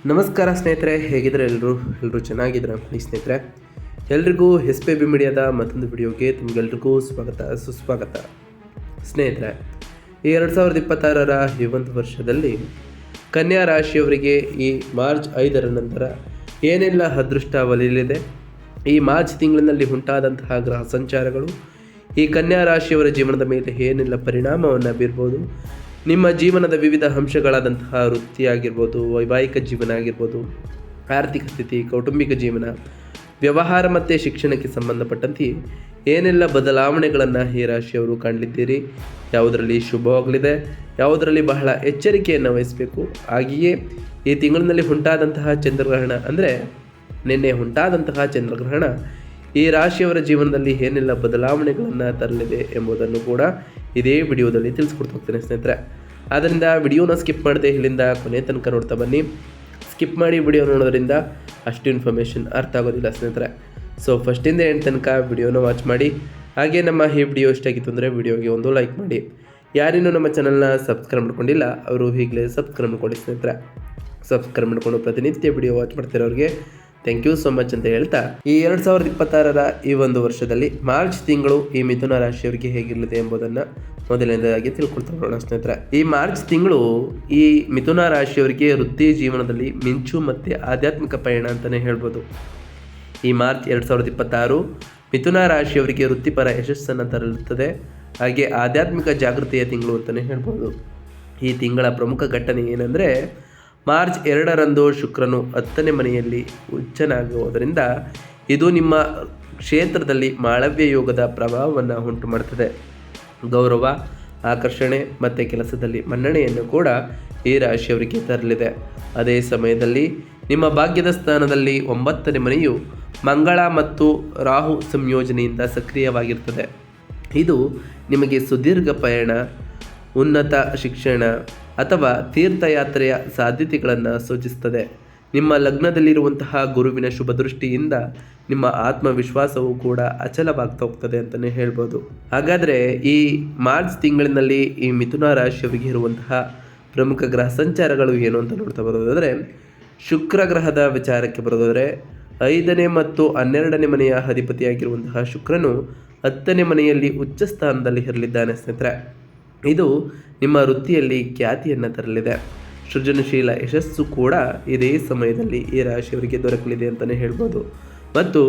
ನಮಸ್ಕಾರ ಸ್ನೇಹಿತರೆ, ಹೇಗಿದ್ರೆ ಎಲ್ಲರೂ ಚೆನ್ನಾಗಿದ್ರೆ ಈ ಸ್ನೇಹಿತರೆ. ಎಲ್ರಿಗೂ SPB ಮೀಡಿಯಾದ ಮತ್ತೊಂದು ವಿಡಿಯೋಗೆ ತಮಗೆಲ್ರಿಗೂ ಸುಸ್ವಾಗತ. ಸ್ನೇಹಿತರೆ, ಈ 2026ರ ಈ ಒಂದು ವರ್ಷದಲ್ಲಿ ಕನ್ಯಾ ರಾಶಿಯವರಿಗೆ ಈ ಮಾರ್ಚ್ 5ರ ನಂತರ ಏನೆಲ್ಲ ಅದೃಷ್ಟ ಒಲಿಯಲಿದೆ, ಈ ಮಾರ್ಚ್ ತಿಂಗಳಿನಲ್ಲಿ ಉಂಟಾದಂತಹ ಗ್ರಹ ಸಂಚಾರಗಳು ಈ ಕನ್ಯಾ ರಾಶಿಯವರ ಜೀವನದ ಮೇಲೆ ಏನೆಲ್ಲ ಪರಿಣಾಮವನ್ನು ಬೀರ್ಬೋದು, ನಿಮ್ಮ ಜೀವನದ ವಿವಿಧ ಅಂಶಗಳಾದಂತಹ ವೃತ್ತಿ ಆಗಿರ್ಬೋದು, ವೈವಾಹಿಕ ಜೀವನ ಆಗಿರ್ಬೋದು, ಆರ್ಥಿಕ ಸ್ಥಿತಿ, ಕೌಟುಂಬಿಕ ಜೀವನ, ವ್ಯವಹಾರ ಮತ್ತು ಶಿಕ್ಷಣಕ್ಕೆ ಸಂಬಂಧಪಟ್ಟಂತೆ ಏನೆಲ್ಲ ಬದಲಾವಣೆಗಳನ್ನು ಈ ರಾಶಿಯವರು ಕಾಣಲಿದ್ದೀರಿ, ಯಾವುದರಲ್ಲಿ ಶುಭವಾಗಲಿದೆ, ಯಾವುದರಲ್ಲಿ ಬಹಳ ಎಚ್ಚರಿಕೆಯನ್ನು ವಹಿಸಬೇಕು. ಹಾಗೆಯೇ ಈ ತಿಂಗಳಿನಲ್ಲಿ ಉಂಟಾದಂತಹ ಚಂದ್ರಗ್ರಹಣ ಅಂದರೆ ನಿನ್ನೆ ಉಂಟಾದಂತಹ ಚಂದ್ರಗ್ರಹಣ ಈ ರಾಶಿಯವರ ಜೀವನದಲ್ಲಿ ಏನೆಲ್ಲ ಬದಲಾವಣೆಗಳನ್ನು ತರಲಿದೆ ಎಂಬುದನ್ನು ಕೂಡ ಇದೇ ವಿಡಿಯೋದಲ್ಲಿ ತಿಳಿಸ್ಕೊಡ್ತಾ ಹೋಗ್ತೇನೆ ಸ್ನೇಹಿತರೆ. ಆದ್ದರಿಂದ ವಿಡಿಯೋನ ಸ್ಕಿಪ್ ಮಾಡದೆ ಇಲ್ಲಿಂದ ಕೊನೆ ತನಕ ನೋಡ್ತಾ ಬನ್ನಿ. ಸ್ಕಿಪ್ ಮಾಡಿ ವಿಡಿಯೋ ನೋಡೋದ್ರಿಂದ ಅಷ್ಟು ಇನ್ಫಾರ್ಮೇಷನ್ ಅರ್ಥ ಆಗೋದಿಲ್ಲ ಸ್ನೇಹಿತರೆ. ಸೊ ಫಸ್ಟಿಂದ ಎಂಡ್ ತನಕ ವಿಡಿಯೋನ ವಾಚ್ ಮಾಡಿ. ಹಾಗೆ ನಮ್ಮ ಈ ವಿಡಿಯೋ ಇಷ್ಟ ಆಗಿತ್ತು ಅಂದರೆ ವಿಡಿಯೋಗೆ ಒಂದು ಲೈಕ್ ಮಾಡಿ. ಯಾರಿನ್ನೂ ನಮ್ಮ ಚಾನಲ್ನ ಸಬ್ಸ್ಕ್ರೈಬ್ ಮಾಡ್ಕೊಂಡಿಲ್ಲ ಅವರು ಈಗಲೇ ಸಬ್ಸ್ಕ್ರೈಬ್ ಮಾಡ್ಕೊಳ್ಳಿ ಸ್ನೇಹಿತರೆ. ಸಬ್ಸ್ಕ್ರೈಬ್ ಮಾಡ್ಕೊಂಡು ಪ್ರತಿನಿತ್ಯ ವಿಡಿಯೋ ವಾಚ್ ಮಾಡ್ತಿರೋರಿಗೆ ಥ್ಯಾಂಕ್ ಯು ಸೋ ಮಚ್ ಅಂತ ಹೇಳ್ತಾ, ಈ 2026ರ ಈ ಒಂದು ವರ್ಷದಲ್ಲಿ ಮಾರ್ಚ್ ತಿಂಗಳು ಈ ಮಿಥುನ ರಾಶಿಯವರಿಗೆ ಹೇಗಿರಲಿದೆ ಎಂಬುದನ್ನು ಮೊದಲನೇದಾಗಿ ತಿಳ್ಕೊಳ್ತಾ ಹೋಗೋಣ ಸ್ನೇಹಿತರೆ. ಈ ಮಾರ್ಚ್ ತಿಂಗಳು ಈ ಮಿಥುನ ರಾಶಿಯವರಿಗೆ ವೃತ್ತಿ ಜೀವನದಲ್ಲಿ ಮಿಂಚು ಮತ್ತು ಆಧ್ಯಾತ್ಮಿಕ ಪಯಣ ಅಂತಲೇ ಹೇಳ್ಬೋದು. ಈ ಮಾರ್ಚ್ 2026 ಮಿಥುನ ರಾಶಿಯವರಿಗೆ ವೃತ್ತಿಪರ ಯಶಸ್ಸನ್ನು ತರಲಿರುತ್ತದೆ. ಹಾಗೆ ಆಧ್ಯಾತ್ಮಿಕ ಜಾಗೃತಿಯ ತಿಂಗಳು ಅಂತಲೇ ಹೇಳ್ಬೋದು. ಈ ತಿಂಗಳ ಪ್ರಮುಖ ಘಟನೆ ಏನಂದರೆ, ಮಾರ್ಚ್ 2ರಂದು ಶುಕ್ರನು 10ನೇ ಮನೆಯಲ್ಲಿ ಉಚ್ಚನಾಗುವುದರಿಂದ ಇದು ನಿಮ್ಮ ಕ್ಷೇತ್ರದಲ್ಲಿ ಮಾಳವ್ಯ ಯೋಗದ ಪ್ರಭಾವವನ್ನು ಉಂಟು ಮಾಡುತ್ತದೆ. ಗೌರವ, ಆಕರ್ಷಣೆ ಮತ್ತು ಕೆಲಸದಲ್ಲಿ ಮನ್ನಣೆಯನ್ನು ಕೂಡ ಈ ರಾಶಿಯವರಿಗೆ ತರಲಿದೆ. ಅದೇ ಸಮಯದಲ್ಲಿ ನಿಮ್ಮ ಭಾಗ್ಯದ ಸ್ಥಾನದಲ್ಲಿ 9ನೇ ಮನೆಯು ಮಂಗಳ ಮತ್ತು ರಾಹು ಸಂಯೋಜನೆಯಿಂದ ಸಕ್ರಿಯವಾಗಿರ್ತದೆ. ಇದು ನಿಮಗೆ ಸುದೀರ್ಘ ಪಯಣ, ಉನ್ನತ ಶಿಕ್ಷಣ ಅಥವಾ ತೀರ್ಥಯಾತ್ರೆಯ ಸಾಧ್ಯತೆಗಳನ್ನು ಸೂಚಿಸುತ್ತದೆ. ನಿಮ್ಮ ಲಗ್ನದಲ್ಲಿರುವಂತಹ ಗುರುವಿನ ಶುಭ ದೃಷ್ಟಿಯಿಂದ ನಿಮ್ಮ ಆತ್ಮವಿಶ್ವಾಸವೂ ಕೂಡ ಅಚಲವಾಗ್ತಾ ಹೋಗ್ತದೆ ಅಂತಲೇ ಹೇಳ್ಬೋದು. ಹಾಗಾದರೆ ಈ ಮಾರ್ಚ್ ತಿಂಗಳಿನಲ್ಲಿ ಈ ಮಿಥುನ ರಾಶಿಯವರಿಗೆ ಇರುವಂತಹ ಪ್ರಮುಖ ಗ್ರಹ ಸಂಚಾರಗಳು ಏನು ಅಂತ ನೋಡ್ತಾ ಬರೋದಾದರೆ, ಶುಕ್ರ ಗ್ರಹದ ವಿಚಾರಕ್ಕೆ ಬರೋದಾದರೆ 5ನೇ ಮತ್ತು 12ನೇ ಮನೆಯ ಅಧಿಪತಿಯಾಗಿರುವಂತಹ ಶುಕ್ರನು 10ನೇ ಮನೆಯಲ್ಲಿ ಉಚ್ಚ ಸ್ಥಾನದಲ್ಲಿ ಇರಲಿದ್ದಾನೆ ಸ್ನೇಹಿತರೆ. ಇದು ನಿಮ್ಮ ವೃತ್ತಿಯಲ್ಲಿ ಖ್ಯಾತಿಯನ್ನು ತರಲಿದೆ. ಸೃಜನಶೀಲ ಯಶಸ್ಸು ಕೂಡ ಇದೇ ಸಮಯದಲ್ಲಿ ಈ ರಾಶಿಯವರಿಗೆ ದೊರಕಲಿದೆ ಅಂತಲೇ ಹೇಳ್ಬೋದು. ಮತ್ತು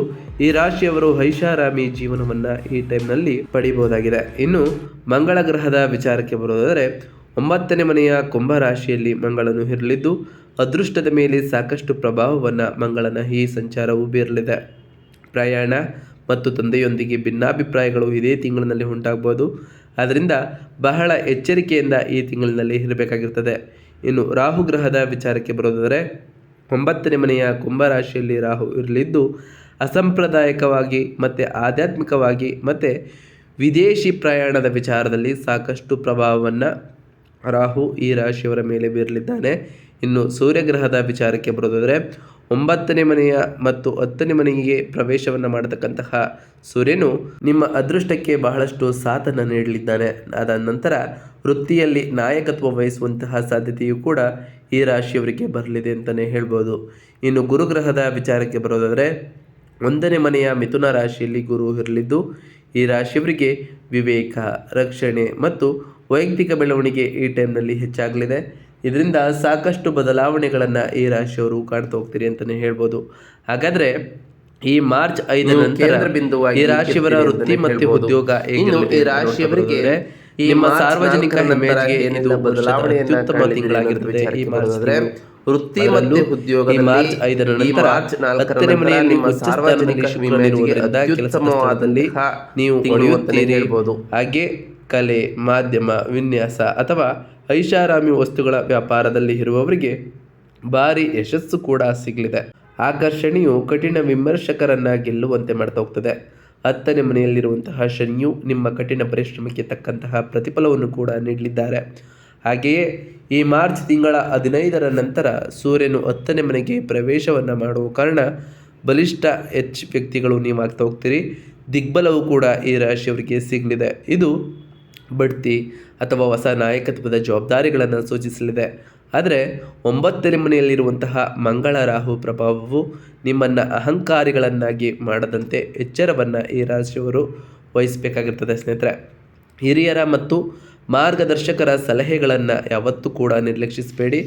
ಈ ರಾಶಿಯವರು ಐಷಾರಾಮಿ ಜೀವನವನ್ನು ಈ ಟೈಮ್ನಲ್ಲಿ ಪಡಿಬಹುದಾಗಿದೆ. ಇನ್ನು ಮಂಗಳ ಗ್ರಹದ ವಿಚಾರಕ್ಕೆ ಬರೋದಾದರೆ 9ನೇ ಮನೆಯ ಕುಂಭ ರಾಶಿಯಲ್ಲಿ ಮಂಗಳನು ಇರಲಿದ್ದು ಅದೃಷ್ಟದ ಮೇಲೆ ಸಾಕಷ್ಟು ಪ್ರಭಾವವನ್ನು ಮಂಗಳನ ಈ ಸಂಚಾರವು ಬೀರಲಿದೆ. ಪ್ರಯಾಣ ಮತ್ತು ತಂದೆಯೊಂದಿಗೆ ಭಿನ್ನಾಭಿಪ್ರಾಯಗಳು ಇದೇ ತಿಂಗಳಿನಲ್ಲಿ ಉಂಟಾಗ್ಬೋದು. ಆದ್ದರಿಂದ ಬಹಳ ಎಚ್ಚರಿಕೆಯಿಂದ ಈ ತಿಂಗಳಿನಲ್ಲಿ ಇರಬೇಕಾಗಿರ್ತದೆ. ಇನ್ನು ರಾಹು ಗ್ರಹದ ವಿಚಾರಕ್ಕೆ ಬರೋದಾದರೆ 9ನೇ ಮನೆಯ ಕುಂಭ ರಾಶಿಯಲ್ಲಿ ರಾಹು ಇರಲಿದ್ದು ಅಸಾಂಪ್ರದಾಯಿಕವಾಗಿ ಮತ್ತು ಆಧ್ಯಾತ್ಮಿಕವಾಗಿ ಮತ್ತು ವಿದೇಶಿ ಪ್ರಯಾಣದ ವಿಚಾರದಲ್ಲಿ ಸಾಕಷ್ಟು ಪ್ರಭಾವವನ್ನು ರಾಹು ಈ ರಾಶಿಯವರ ಮೇಲೆ ಬೀರಲಿದ್ದಾನೆ. ಇನ್ನು ಸೂರ್ಯಗ್ರಹದ ವಿಚಾರಕ್ಕೆ ಬರೋದಾದರೆ 9ನೇ ಮನೆಯ ಮತ್ತು 10ನೇ ಮನೆಗೆ ಪ್ರವೇಶವನ್ನು ಮಾಡತಕ್ಕಂತಹ ಸೂರ್ಯನು ನಿಮ್ಮ ಅದೃಷ್ಟಕ್ಕೆ ಬಹಳಷ್ಟು ಸಾಥನ್ನು ನೀಡಲಿದ್ದಾನೆ. ಅದಾದ ನಂತರ ವೃತ್ತಿಯಲ್ಲಿ ನಾಯಕತ್ವ ವಹಿಸುವಂತಹ ಸಾಧ್ಯತೆಯೂ ಕೂಡ ಈ ರಾಶಿಯವರಿಗೆ ಬರಲಿದೆ ಅಂತಲೇ ಹೇಳ್ಬೋದು. ಇನ್ನು ಗುರುಗ್ರಹದ ವಿಚಾರಕ್ಕೆ ಬರೋದಾದರೆ 1ನೇ ಮನೆಯ ಮಿಥುನ ರಾಶಿಯಲ್ಲಿ ಗುರು ಇರಲಿದ್ದು ಈ ರಾಶಿಯವರಿಗೆ ವಿವೇಕ, ರಕ್ಷಣೆ ಮತ್ತು ವೈಯಕ್ತಿಕ ಬೆಳವಣಿಗೆ ಈ ಟೈಮ್ನಲ್ಲಿ ಹೆಚ್ಚಾಗಲಿದೆ. ಇದರಿಂದ ಸಾಕಷ್ಟು ಬದಲಾವಣೆಗಳನ್ನು ಈ ರಾಶಿಯವರು ಕಾಣ್ತಾ ಹೋಗ್ತೀರಿ ಅಂತಲೇ ಹೇಳ್ಬೋದು. ಹಾಗಾದರೆ ಈ ಮಾರ್ಚ್ 5 ನಂತರ ಈ ರಾಶಿಯವರ ವೃತ್ತಿ ಮತ್ತು ಉದ್ಯೋಗ ಈ ರಾಶಿಯವರಿಗೆ ನಿಮ್ಮ ಸಾರ್ವಜನಿಕ ಇಮೇಜ್ಗೆ ಇದು ಬದಲಾವಣೆ ಅತ್ಯುತ್ತಮ ತಿಂಗಳಾಗಿರುತ್ತದೆ. ಈ ಮಾರ್ಚ್ ವೃತ್ತಿ ಮತ್ತು ಉದ್ಯೋಗ ಮಾರ್ಚ್ 5ರ ನಂತರ 10ನೇ ಮನೆಯಲ್ಲಿ ನಿಮ್ಮ ಸಾರ್ವಜನಿಕ ಇಮೇಜ್ಗೆ ಕೆಲಸದಲ್ಲಿ ನೀವು ಉಳಿಯುತ್ತೀರಿ. ಹಾಗೆ ಕಲೆ, ಮಾಧ್ಯಮ, ವಿನ್ಯಾಸ ಅಥವಾ ಐಷಾರಾಮಿ ವಸ್ತುಗಳ ವ್ಯಾಪಾರದಲ್ಲಿ ಇರುವವರಿಗೆ ಭಾರಿ ಯಶಸ್ಸು ಕೂಡ ಸಿಗಲಿದೆ. ಆಕರ್ಷಣೆಯು ಕಠಿಣ ವಿಮರ್ಶಕರನ್ನು ಗೆಲ್ಲುವಂತೆ ಮಾಡ್ತಾ ಹೋಗ್ತದೆ. 10ನೇ ಮನೆಯಲ್ಲಿರುವಂತಹ ಶನಿಯು ನಿಮ್ಮ ಕಠಿಣ ಪರಿಶ್ರಮಕ್ಕೆ ತಕ್ಕಂತಹ ಪ್ರತಿಫಲವನ್ನು ಕೂಡ ನೀಡಲಿದ್ದಾರೆ. ಹಾಗೆಯೇ ಈ ಮಾರ್ಚ್ ತಿಂಗಳ 15ರ ನಂತರ ಸೂರ್ಯನು 10ನೇ ಮನೆಗೆ ಪ್ರವೇಶವನ್ನು ಮಾಡುವ ಕಾರಣ ಬಲಿಷ್ಠ ವ್ಯಕ್ತಿಗಳು ನೀವಾಗ್ತಾ ಹೋಗ್ತೀರಿ. ದಿಗ್ಬಲವು ಕೂಡ ಈ ರಾಶಿಯವರಿಗೆ ಸಿಗಲಿದೆ. ಇದು ಬಡ್ತಿ ಅಥವಾ ಹೊಸ ನಾಯಕತ್ವದ ಜವಾಬ್ದಾರಿಗಳನ್ನು ಸೂಚಿಸಲಿದೆ. ಆದರೆ 9ನೇ ಮನೆಯಲ್ಲಿರುವಂತಹ ಮಂಗಳ ರಾಹು ಪ್ರಭಾವವು ನಿಮ್ಮನ್ನು ಅಹಂಕಾರಿಗಳನ್ನಾಗಿ ಮಾಡದಂತೆ ಎಚ್ಚರವನ್ನು ಈ ರಾಶಿಯವರು ವಹಿಸಬೇಕಾಗಿರ್ತದೆ ಸ್ನೇಹಿತರೆ. ಹಿರಿಯರ ಮತ್ತು ಮಾರ್ಗದರ್ಶಕರ ಸಲಹೆಗಳನ್ನು ಯಾವತ್ತೂ ಕೂಡ ನಿರ್ಲಕ್ಷಿಸಬೇಡಿ.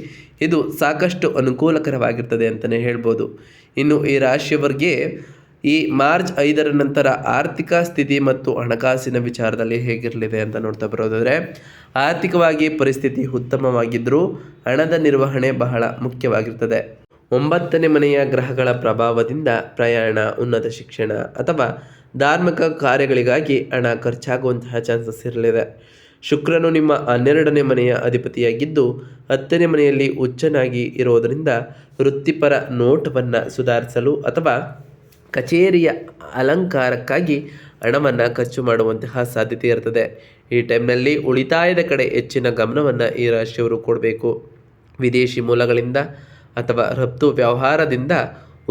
ಇದು ಸಾಕಷ್ಟು ಅನುಕೂಲಕರವಾಗಿರ್ತದೆ ಅಂತಲೇ ಹೇಳ್ಬೋದು. ಇನ್ನು ಈ ರಾಶಿಯವರಿಗೆ ಈ ಮಾರ್ಚ್ 5ರ ನಂತರ ಆರ್ಥಿಕ ಸ್ಥಿತಿ ಮತ್ತು ಹಣಕಾಸಿನ ವಿಚಾರದಲ್ಲಿ ಹೇಗಿರಲಿದೆ ಅಂತ ನೋಡ್ತಾ ಬರೋದಾದರೆ, ಆರ್ಥಿಕವಾಗಿ ಪರಿಸ್ಥಿತಿ ಉತ್ತಮವಾಗಿದ್ದರೂ ಹಣದ ನಿರ್ವಹಣೆ ಬಹಳ ಮುಖ್ಯವಾಗಿರ್ತದೆ. 9ನೇ ಮನೆಯ ಗ್ರಹಗಳ ಪ್ರಭಾವದಿಂದ ಪ್ರಯಾಣ, ಉನ್ನತ ಶಿಕ್ಷಣ ಅಥವಾ ಧಾರ್ಮಿಕ ಕಾರ್ಯಗಳಿಗಾಗಿ ಹಣ ಖರ್ಚಾಗುವಂತಹ ಚಾನ್ಸಸ್ ಇರಲಿದೆ. ಶುಕ್ರನು ನಿಮ್ಮ 12ನೇ ಮನೆಯ ಅಧಿಪತಿಯಾಗಿದ್ದು 10ನೇ ಮನೆಯಲ್ಲಿ ಉಚ್ಚನಾಗಿ ಇರೋದರಿಂದ ವೃತ್ತಿಪರ ನೋಟವನ್ನು ಸುಧಾರಿಸಲು ಅಥವಾ ಕಚೇರಿಯ ಅಲಂಕಾರಕ್ಕಾಗಿ ಹಣವನ್ನು ಖರ್ಚು ಮಾಡುವಂತಹ ಸಾಧ್ಯತೆ ಇರ್ತದೆ. ಈ ಟೈಮ್ನಲ್ಲಿ ಉಳಿತಾಯದ ಕಡೆ ಹೆಚ್ಚಿನ ಗಮನವನ್ನು ಈ ರಾಶಿಯವರು ಕೊಡಬೇಕು. ವಿದೇಶಿ ಮೂಲಗಳಿಂದ ಅಥವಾ ರಫ್ತು ವ್ಯವಹಾರದಿಂದ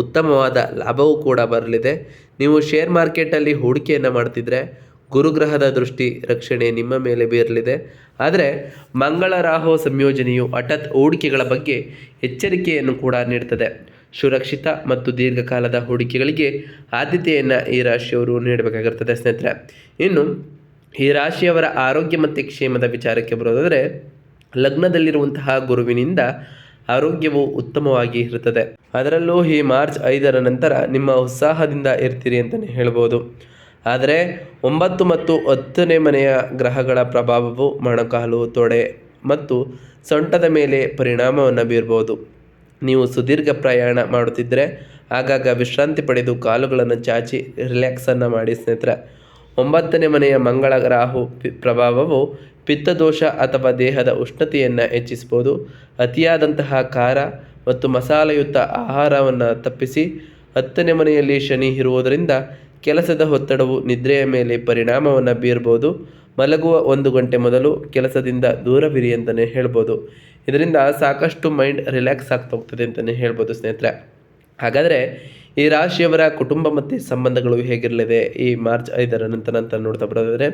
ಉತ್ತಮವಾದ ಲಾಭವೂ ಕೂಡ ಬರಲಿದೆ. ನೀವು ಶೇರ್ ಮಾರ್ಕೆಟಲ್ಲಿ ಹೂಡಿಕೆಯನ್ನು ಮಾಡ್ತಿದ್ರೆ ಗುರುಗ್ರಹದ ದೃಷ್ಟಿ ರಕ್ಷಣೆ ನಿಮ್ಮ ಮೇಲೆ ಬೀರಲಿದೆ. ಆದರೆ ಮಂಗಳ ರಾಹು ಸಂಯೋಜನೆಯು ಹಠಾತ್ ಹೂಡಿಕೆಗಳ ಬಗ್ಗೆ ಎಚ್ಚರಿಕೆಯನ್ನು ಕೂಡ ನೀಡುತ್ತದೆ. ಸುರಕ್ಷಿತ ಮತ್ತು ದೀರ್ಘಕಾಲದ ಹೂಡಿಕೆಗಳಿಗೆ ಆದ್ಯತೆಯನ್ನು ಈ ರಾಶಿಯವರು ನೀಡಬೇಕಾಗಿರ್ತದೆ ಸ್ನೇಹಿತರೆ. ಇನ್ನು ಈ ರಾಶಿಯವರ ಆರೋಗ್ಯ ಮತ್ತು ಕ್ಷೇಮದ ವಿಚಾರಕ್ಕೆ ಬರೋದಾದರೆ, ಲಗ್ನದಲ್ಲಿರುವಂತಹ ಗುರುವಿನಿಂದ ಆರೋಗ್ಯವು ಉತ್ತಮವಾಗಿ ಇರುತ್ತದೆ. ಅದರಲ್ಲೂ ಈ ಮಾರ್ಚ್ 5ರ ನಂತರ ನಿಮ್ಮ ಉತ್ಸಾಹದಿಂದ ಇರ್ತೀರಿ ಅಂತಲೇ ಹೇಳ್ಬೋದು. ಆದರೆ 9 ಮತ್ತು 10ನೇ ಮನೆಯ ಗ್ರಹಗಳ ಪ್ರಭಾವವು ಮೊಣಕಾಲು, ತೊಡೆ ಮತ್ತು ಸೊಂಟದ ಮೇಲೆ ಪರಿಣಾಮವನ್ನು ಬೀರ್ಬೋದು. ನೀವು ಸುದೀರ್ಘ ಪ್ರಯಾಣ ಮಾಡುತ್ತಿದ್ದರೆ ಆಗಾಗ ವಿಶ್ರಾಂತಿ ಪಡೆದು ಕಾಲುಗಳನ್ನು ಚಾಚಿ ರಿಲ್ಯಾಕ್ಸನ್ನು ಮಾಡಿ ಸ್ನೇಹಿತರೆ. 9ನೇ ಮನೆಯ ಮಂಗಳ ರಾಹು ಪ್ರಭಾವವು ಪಿತ್ತದೋಷ ಅಥವಾ ದೇಹದ ಉಷ್ಣತೆಯನ್ನು ಹೆಚ್ಚಿಸ್ಬೋದು. ಅತಿಯಾದಂತಹ ಖಾರ ಮತ್ತು ಮಸಾಲೆಯುಕ್ತ ಆಹಾರವನ್ನು ತಪ್ಪಿಸಿ. 10ನೇ ಮನೆಯಲ್ಲಿ ಶನಿ ಇರುವುದರಿಂದ ಕೆಲಸದ ಒತ್ತಡವು ನಿದ್ರೆಯ ಮೇಲೆ ಪರಿಣಾಮವನ್ನು ಬೀರ್ಬೋದು. ಮಲಗುವ 1 ಗಂಟೆ ಮೊದಲು ಕೆಲಸದಿಂದ ದೂರವಿರಿ ಅಂತಲೇ ಹೇಳ್ಬೋದು. ಇದರಿಂದ ಸಾಕಷ್ಟು ಮೈಂಡ್ ರಿಲ್ಯಾಕ್ಸ್ ಆಗ್ತಾ ಹೋಗ್ತದೆ ಅಂತಲೇ ಹೇಳ್ಬೋದು ಸ್ನೇಹಿತರೆ. ಹಾಗಾದರೆ ಈ ರಾಶಿಯವರ ಕುಟುಂಬ ಮತ್ತು ಸಂಬಂಧಗಳು ಹೇಗಿರಲಿದೆ ಈ ಮಾರ್ಚ್ 5ರ ನಂತರ ಅಂತ ನೋಡ್ತಾ ಬರೋದಾದರೆ,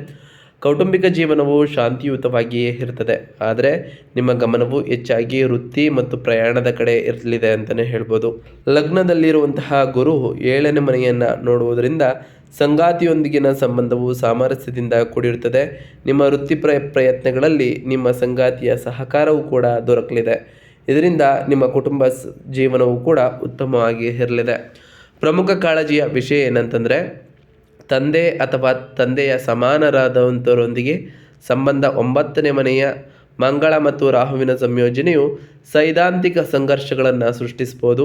ಕೌಟುಂಬಿಕ ಜೀವನವು ಶಾಂತಿಯುತವಾಗಿಯೇ ಇರ್ತದೆ. ಆದರೆ ನಿಮ್ಮ ಗಮನವು ಹೆಚ್ಚಾಗಿ ವೃತ್ತಿ ಮತ್ತು ಪ್ರಯಾಣದ ಕಡೆ ಇರಲಿದೆ ಅಂತಲೇ ಹೇಳ್ಬೋದು. ಲಗ್ನದಲ್ಲಿರುವಂತಹ ಗುರು 7ನೇ ಮನೆಯನ್ನು ನೋಡುವುದರಿಂದ ಸಂಗಾತಿಯೊಂದಿಗಿನ ಸಂಬಂಧವು ಸಾಮರಸ್ಯದಿಂದ ಕೂಡಿರುತ್ತದೆ. ನಿಮ್ಮ ವೃತ್ತಿಪರ ಪ್ರಯತ್ನಗಳಲ್ಲಿ ನಿಮ್ಮ ಸಂಗಾತಿಯ ಸಹಕಾರವೂ ಕೂಡ ದೊರಕಲಿದೆ. ಇದರಿಂದ ನಿಮ್ಮ ಕುಟುಂಬ ಜೀವನವೂ ಕೂಡ ಉತ್ತಮವಾಗಿ ಇರಲಿದೆ. ಪ್ರಮುಖ ಕಾಳಜಿಯ ವಿಷಯ ಏನಂತಂದರೆ, ತಂದೆ ಅಥವಾ ತಂದೆಯ ಸಮಾನರಾದಂಥವರೊಂದಿಗೆ ಸಂಬಂಧ. 9ನೇ ಮನೆಯ ಮಂಗಳ ಮತ್ತು ರಾಹುವಿನ ಸಂಯೋಜನೆಯು ಸೈದ್ಧಾಂತಿಕ ಸಂಘರ್ಷಗಳನ್ನು ಸೃಷ್ಟಿಸ್ಬೋದು.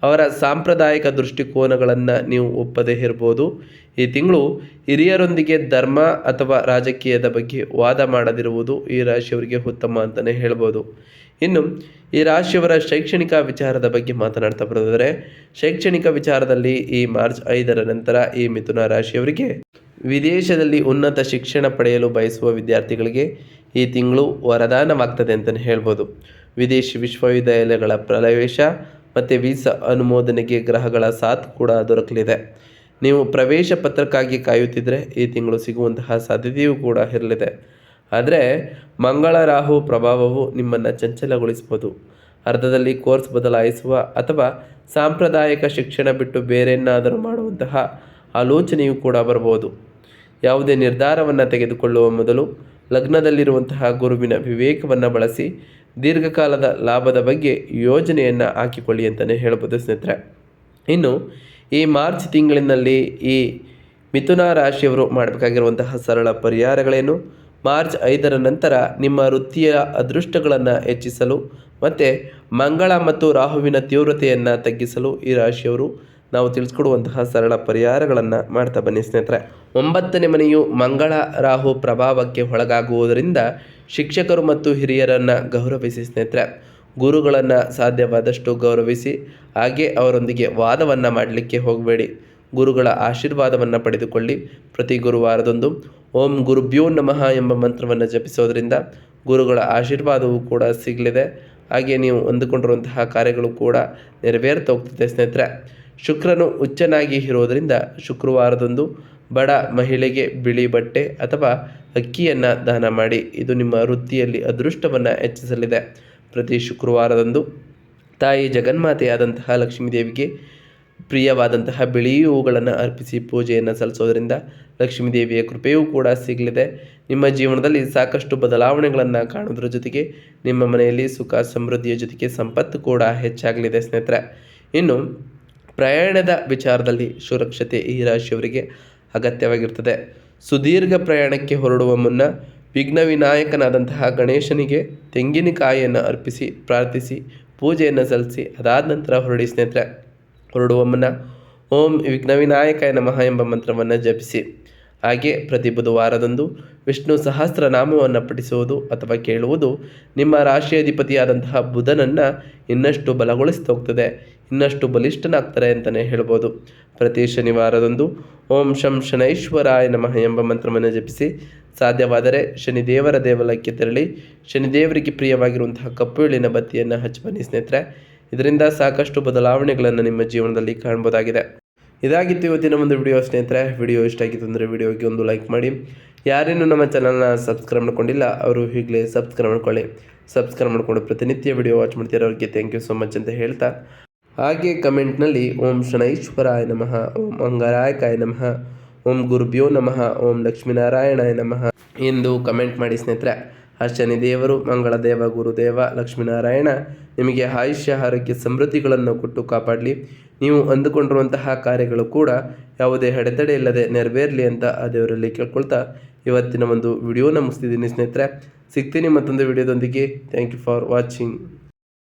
ಅವರ ಸಾಂಪ್ರದಾಯಿಕ ದೃಷ್ಟಿಕೋನಗಳನ್ನು ನೀವು ಒಪ್ಪದೇ ಇರ್ಬೋದು. ಈ ತಿಂಗಳು ಹಿರಿಯರೊಂದಿಗೆ ಧರ್ಮ ಅಥವಾ ರಾಜಕೀಯದ ಬಗ್ಗೆ ವಾದ ಮಾಡದಿರುವುದು ಈ ರಾಶಿಯವರಿಗೆ ಉತ್ತಮ ಅಂತಲೇ ಹೇಳ್ಬೋದು. ಇನ್ನು ಈ ರಾಶಿಯವರ ಶೈಕ್ಷಣಿಕ ವಿಚಾರದ ಬಗ್ಗೆ ಮಾತನಾಡ್ತಾ ಬರೋದಾದರೆ, ಶೈಕ್ಷಣಿಕ ವಿಚಾರದಲ್ಲಿ ಈ ಮಾರ್ಚ್ 5ರ ನಂತರ ಈ ಮಿಥುನ ರಾಶಿಯವರಿಗೆ ವಿದೇಶದಲ್ಲಿ ಉನ್ನತ ಶಿಕ್ಷಣ ಪಡೆಯಲು ಬಯಸುವ ವಿದ್ಯಾರ್ಥಿಗಳಿಗೆ ಈ ತಿಂಗಳು ವರದಾನವಾಗ್ತದೆ ಅಂತಲೇ ಹೇಳ್ಬೋದು. ವಿದೇಶಿ ವಿಶ್ವವಿದ್ಯಾಲಯಗಳ ಪ್ರವೇಶ ಮತ್ತು ವೀಸಾ ಅನುಮೋದನೆಗೆ ಗ್ರಹಗಳ ಸಾಥ್ ಕೂಡ ದೊರಕಲಿದೆ. ನೀವು ಪ್ರವೇಶ ಪತ್ರಕ್ಕಾಗಿ ಕಾಯುತ್ತಿದ್ದರೆ ಈ ತಿಂಗಳು ಸಿಗುವಂತಹ ಸಾಧ್ಯತೆಯೂ ಕೂಡ ಇರಲಿದೆ. ಆದರೆ ಮಂಗಳ ರಾಹು ಪ್ರಭಾವವು ನಿಮ್ಮನ್ನು ಚಂಚಲಗೊಳಿಸ್ಬೋದು. ಅರ್ಧದಲ್ಲಿ ಕೋರ್ಸ್ ಬದಲಾಯಿಸುವ ಅಥವಾ ಸಾಂಪ್ರದಾಯಿಕ ಶಿಕ್ಷಣ ಬಿಟ್ಟು ಬೇರೆಯನ್ನಾದರೂ ಮಾಡುವಂತಹ ಆಲೋಚನೆಯೂ ಕೂಡ ಬರ್ಬೋದು. ಯಾವುದೇ ನಿರ್ಧಾರವನ್ನು ತೆಗೆದುಕೊಳ್ಳುವ ಮೊದಲು ಲಗ್ನದಲ್ಲಿರುವಂತಹ ಗುರುವಿನ ವಿವೇಕವನ್ನು ಬಳಸಿ ದೀರ್ಘಕಾಲದ ಲಾಭದ ಬಗ್ಗೆ ಯೋಜನೆಯನ್ನು ಹಾಕಿಕೊಳ್ಳಿ ಅಂತಲೇ ಹೇಳ್ಬೋದು ಸ್ನೇಹಿತರೆ. ಇನ್ನು ಈ ಮಾರ್ಚ್ ತಿಂಗಳಿನಲ್ಲಿ ಈ ಮಿಥುನ ರಾಶಿಯವರು ಮಾಡಬೇಕಾಗಿರುವಂತಹ ಸರಳ ಪರಿಹಾರಗಳೇನು? ಮಾರ್ಚ್ 5ರ ನಂತರ ನಿಮ್ಮ ವೃತ್ತಿಯ ಅದೃಷ್ಟಗಳನ್ನು ಹೆಚ್ಚಿಸಲು ಮತ್ತು ಮಂಗಳ ಮತ್ತು ರಾಹುವಿನ ತೀವ್ರತೆಯನ್ನು ತಗ್ಗಿಸಲು ಈ ರಾಶಿಯವರು ನಾವು ತಿಳಿಸ್ಕೊಡುವಂತಹ ಸರಳ ಪರಿಹಾರಗಳನ್ನು ಮಾಡ್ತಾ ಬನ್ನಿ ಸ್ನೇಹಿತರೆ. 9ನೇ ಮನೆಯು ಮಂಗಳ ರಾಹು ಪ್ರಭಾವಕ್ಕೆ ಒಳಗಾಗುವುದರಿಂದ ಶಿಕ್ಷಕರು ಮತ್ತು ಹಿರಿಯರನ್ನು ಗೌರವಿಸಿ ಸ್ನೇಹಿತರೆ. ಗುರುಗಳನ್ನು ಸಾಧ್ಯವಾದಷ್ಟು ಗೌರವಿಸಿ. ಹಾಗೆ ಅವರೊಂದಿಗೆ ವಾದವನ್ನು ಮಾಡಲಿಕ್ಕೆ ಹೋಗಬೇಡಿ. ಗುರುಗಳ ಆಶೀರ್ವಾದವನ್ನು ಪಡೆದುಕೊಳ್ಳಿ. ಪ್ರತಿ ಗುರುವಾರದಂದು ಓಂ ಗುರುಭ್ಯೋ ನಮಃ ಎಂಬ ಮಂತ್ರವನ್ನು ಜಪಿಸೋದ್ರಿಂದ ಗುರುಗಳ ಆಶೀರ್ವಾದವೂ ಕೂಡ ಸಿಗಲಿದೆ. ಹಾಗೆ ನೀವು ಅಂದುಕೊಂಡಿರುವಂತಹ ಕಾರ್ಯಗಳು ಕೂಡ ನೆರವೇರ್ತಾ ಹೋಗ್ತದೆ ಸ್ನೇಹಿತರೆ. ಶುಕ್ರನು ಉಚ್ಚನಾಗಿ ಇರೋದರಿಂದ ಶುಕ್ರವಾರದಂದು ಬಡ ಮಹಿಳೆಗೆ ಬಿಳಿ ಬಟ್ಟೆ ಅಥವಾ ಅಕ್ಕಿಯನ್ನು ದಾನ ಮಾಡಿ. ಇದು ನಿಮ್ಮ ವೃತ್ತಿಯಲ್ಲಿ ಅದೃಷ್ಟವನ್ನು ಹೆಚ್ಚಿಸಲಿದೆ. ಪ್ರತಿ ಶುಕ್ರವಾರದಂದು ತಾಯಿ ಜಗನ್ಮಾತೆಯಾದಂತಹ ಲಕ್ಷ್ಮೀದೇವಿಗೆ ಪ್ರಿಯವಾದಂತಹ ಬಿಳಿ ಹೂಗಳನ್ನು ಅರ್ಪಿಸಿ ಪೂಜೆಯನ್ನು ಸಲ್ಲಿಸೋದರಿಂದ ಲಕ್ಷ್ಮೀದೇವಿಯ ಕೃಪೆಯೂ ಕೂಡ ಸಿಗಲಿದೆ. ನಿಮ್ಮ ಜೀವನದಲ್ಲಿ ಸಾಕಷ್ಟು ಬದಲಾವಣೆಗಳನ್ನು ಕಾಣೋದ್ರ ಜೊತೆಗೆ ನಿಮ್ಮ ಮನೆಯಲ್ಲಿ ಸುಖ ಸಮೃದ್ಧಿಯ ಜೊತೆಗೆ ಸಂಪತ್ತು ಕೂಡ ಹೆಚ್ಚಾಗಲಿದೆ ಸ್ನೇಹಿತರೆ. ಇನ್ನು ಪ್ರಯಾಣದ ವಿಚಾರದಲ್ಲಿ ಸುರಕ್ಷತೆ ಈ ರಾಶಿಯವರಿಗೆ ಅಗತ್ಯವಾಗಿರ್ತದೆ. ಸುದೀರ್ಘ ಪ್ರಯಾಣಕ್ಕೆ ಹೊರಡುವ ಮುನ್ನ ವಿಘ್ನ ವಿನಾಯಕನಾದಂತಹ ಗಣೇಶನಿಗೆ ತೆಂಗಿನಕಾಯಿಯನ್ನು ಅರ್ಪಿಸಿ ಪ್ರಾರ್ಥಿಸಿ ಪೂಜೆಯನ್ನು ಸಲ್ಲಿಸಿ ಅದಾದ ನಂತರ ಹೊರಡಿ ಸ್ನೇಹಿತರೆ. ಹೊರಡುವ ಮುನ್ನ ಓಂ ವಿಘ್ನ ವಿನಾಯಕಾಯ ನಮಃ ಎಂಬ ಮಂತ್ರವನ್ನು ಜಪಿಸಿ. ಹಾಗೆ ಪ್ರತಿ ಬುಧವಾರದಂದು ವಿಷ್ಣು ಸಹಸ್ರನಾಮವನ್ನು ಪಠಿಸುವುದು ಅಥವಾ ಕೇಳುವುದು ನಿಮ್ಮ ರಾಶಿಯಾಧಿಪತಿಯಾದಂತಹ ಬುಧನನ್ನು ಇನ್ನಷ್ಟು ಬಲಗೊಳಿಸ್ತಾ ಹೋಗ್ತದೆ, ಇನ್ನಷ್ಟು ಬಲಿಷ್ಠನಾಗ್ತಾರೆ ಅಂತಲೇ ಹೇಳ್ಬೋದು. ಪ್ರತಿ ಶನಿವಾರದಂದು ಓಂ ಶಂ ಶನೈಶ್ವರಾಯ ನಮಃ ಎಂಬ ಮಂತ್ರವನ್ನು ಜಪಿಸಿ. ಸಾಧ್ಯವಾದರೆ ಶನಿದೇವರ ದೇವಾಲಯಕ್ಕೆ ತೆರಳಿ ಶನಿದೇವರಿಗೆ ಪ್ರಿಯವಾಗಿರುವಂತಹ ಕಪ್ಪು ಎಳ್ಳಿನ ಬತ್ತಿಯನ್ನು ಹಚ್ಚಿ ಬನ್ನಿ ಸ್ನೇಹಿತರೆ. ಇದರಿಂದ ಸಾಕಷ್ಟು ಬದಲಾವಣೆಗಳನ್ನು ನಿಮ್ಮ ಜೀವನದಲ್ಲಿ ಕಾಣ್ಬೋದಾಗಿದೆ. ಇದಾಗಿತ್ತು ಇವತ್ತಿನ ಒಂದು ವಿಡಿಯೋ ಸ್ನೇಹಿತರೆ. ವಿಡಿಯೋ ಇಷ್ಟ ಆಗಿತ್ತು ಅಂದರೆ ವಿಡಿಯೋಗೆ ಒಂದು ಲೈಕ್ ಮಾಡಿ. ಯಾರೇನು ನಮ್ಮ ಚಾನಲ್ನ ಸಬ್ಸ್ಕ್ರೈಬ್ ಮಾಡ್ಕೊಂಡಿಲ್ಲ ಅವರು ಈಗಲೇ ಸಬ್ಸ್ಕ್ರೈಬ್ ಮಾಡ್ಕೊಳ್ಳಿ. ಸಬ್ಸ್ಕ್ರೈಬ್ ಮಾಡಿಕೊಂಡು ಪ್ರತಿನಿತ್ಯ ವಿಡಿಯೋ ವಾಚ್ ಮಾಡ್ತಿರೋರಿಗೆ ಥ್ಯಾಂಕ್ ಯು ಸೊ ಮಚ್ ಅಂತ ಹೇಳ್ತಾ, ಹಾಗೆ ಕಮೆಂಟ್ನಲ್ಲಿ ಓಂ ಶನೈಶ್ವರಾಯ ನಮಃ, ಓಂ ಅಂಗಾರಾಯಕಾಯ ನಮಃ, ಓಂ ಗುರುಭ್ಯೋ ನಮಃ, ಓಂ ಲಕ್ಷ್ಮೀನಾರಾಯಣಾಯ ನಮಃ ಎಂದು ಕಮೆಂಟ್ ಮಾಡಿ ಸ್ನೇಹಿತರೆ. ಆ ಶನಿದೇವರು, ಮಂಗಳದೇವ, ಗುರುದೇವ, ಲಕ್ಷ್ಮೀನಾರಾಯಣ ನಿಮಗೆ ಆಯುಷ್ಯ ಆರೋಗ್ಯ ಸಮೃದ್ಧಿಗಳನ್ನು ಕೊಟ್ಟು ಕಾಪಾಡಲಿ. ನೀವು ಅಂದುಕೊಂಡಿರುವಂತಹ ಕಾರ್ಯಗಳು ಕೂಡ ಯಾವುದೇ ಅಡೆತಡೆ ಇಲ್ಲದೆ ನೆರವೇರಲಿ ಅಂತ ಆ ದೇವರಲ್ಲಿ ಕೇಳ್ಕೊಳ್ತಾ ಇವತ್ತಿನ ಒಂದು ವಿಡಿಯೋನ ಮುಗಿಸ್ತಿದ್ದೀನಿ ಸ್ನೇಹಿತರೆ. ಸಿಗ್ತೀನಿ ಮತ್ತೊಂದು ವಿಡಿಯೋದೊಂದಿಗೆ. Thank you for watching.